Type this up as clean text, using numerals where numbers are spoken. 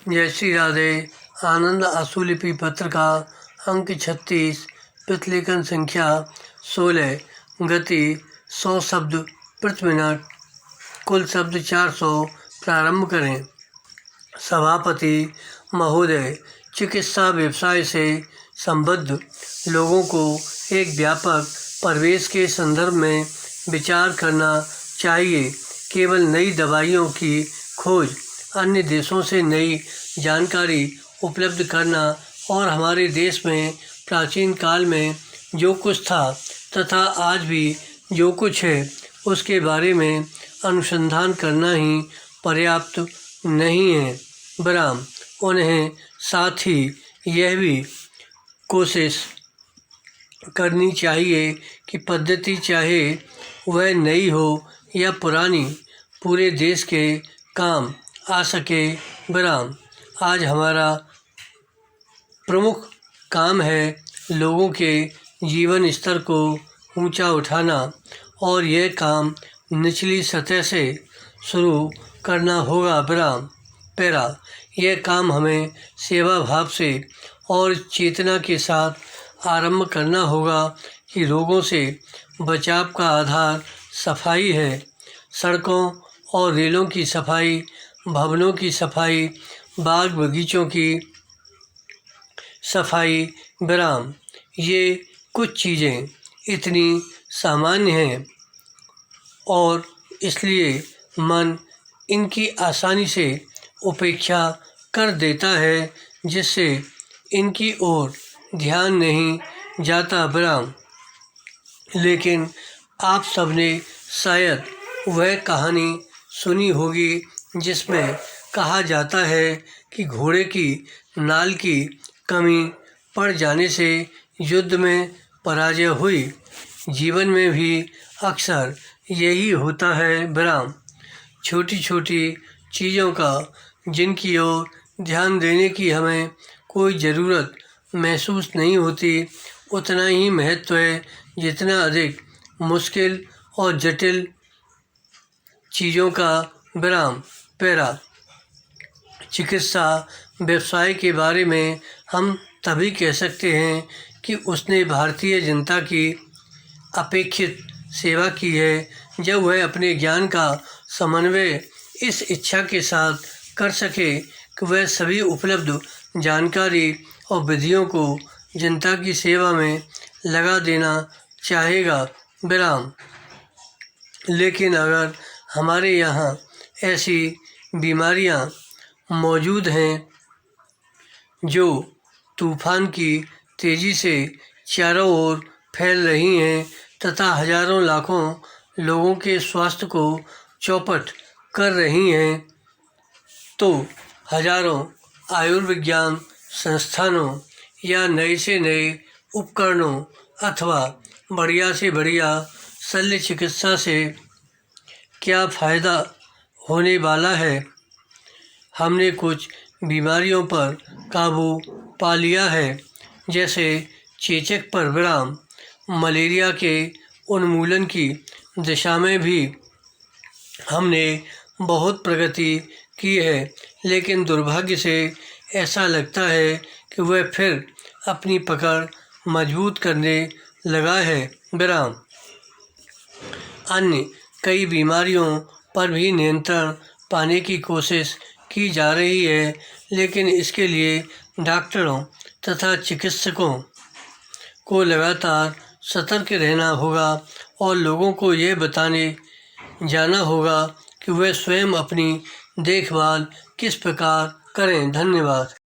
जय श्री राधे। आनंद आशुलिपि पत्र का अंक 36, प्रतिलेखन संख्या 16, गति 100 शब्द प्रति मिनट, कुल शब्द 400। प्रारंभ करें। सभापति महोदय, चिकित्सा व्यवसाय से संबद्ध लोगों को एक व्यापक परिवेश के संदर्भ में विचार करना चाहिए। केवल नई दवाइयों की खोज, अन्य देशों से नई जानकारी उपलब्ध करना और हमारे देश में प्राचीन काल में जो कुछ था तथा आज भी जो कुछ है उसके बारे में अनुसंधान करना ही पर्याप्त नहीं है। बराम उन्हें साथ ही यह भी कोशिश करनी चाहिए कि पद्धति चाहे वह नई हो या पुरानी, पूरे देश के काम आ सके। बराम आज हमारा प्रमुख काम है लोगों के जीवन स्तर को ऊंचा उठाना, और यह काम निचली सतह से शुरू करना होगा। बराम पैरा यह काम हमें सेवा भाव से और चेतना के साथ आरंभ करना होगा कि रोगों से बचाव का आधार सफाई है। सड़कों और रेलों की सफाई, भवनों की सफाई, बाग बगीचों की सफाई। विराम ये कुछ चीज़ें इतनी सामान्य हैं और इसलिए मन इनकी आसानी से उपेक्षा कर देता है, जिससे इनकी ओर ध्यान नहीं जाता। विराम लेकिन आप सबने शायद वह कहानी सुनी होगी जिसमें कहा जाता है कि घोड़े की नाल की कमी पड़ जाने से युद्ध में पराजय हुई। जीवन में भी अक्सर यही होता है। विराम छोटी छोटी चीज़ों का जिनकी ओर ध्यान देने की हमें कोई ज़रूरत महसूस नहीं होती, उतना ही महत्व है जितना अधिक मुश्किल और जटिल चीज़ों का। विराम पैरा चिकित्सा व्यवसाय के बारे में हम तभी कह सकते हैं कि उसने भारतीय जनता की अपेक्षित सेवा की है जब वह अपने ज्ञान का समन्वय इस इच्छा के साथ कर सके कि वह सभी उपलब्ध जानकारी और विधियों को जनता की सेवा में लगा देना चाहेगा। विराम लेकिन अगर हमारे यहाँ ऐसी बीमारियाँ मौजूद हैं जो तूफान की तेज़ी से चारों ओर फैल रही हैं तथा हजारों लाखों लोगों के स्वास्थ्य को चौपट कर रही हैं, तो हजारों आयुर्विज्ञान संस्थानों या नए से नए उपकरणों अथवा बढ़िया से बढ़िया शल्य चिकित्सा से क्या फ़ायदा होने वाला है। हमने कुछ बीमारियों पर काबू पा लिया है, जैसे चेचक पर। विराम मलेरिया के उन्मूलन की दिशा में भी हमने बहुत प्रगति की है, लेकिन दुर्भाग्य से ऐसा लगता है कि वह फिर अपनी पकड़ मजबूत करने लगा है। विराम अन्य कई बीमारियों पर भी नियंत्रण पाने की कोशिश की जा रही है, लेकिन इसके लिए डॉक्टरों तथा चिकित्सकों को लगातार सतर्क रहना होगा और लोगों को यह बताने जाना होगा कि वे स्वयं अपनी देखभाल किस प्रकार करें। धन्यवाद।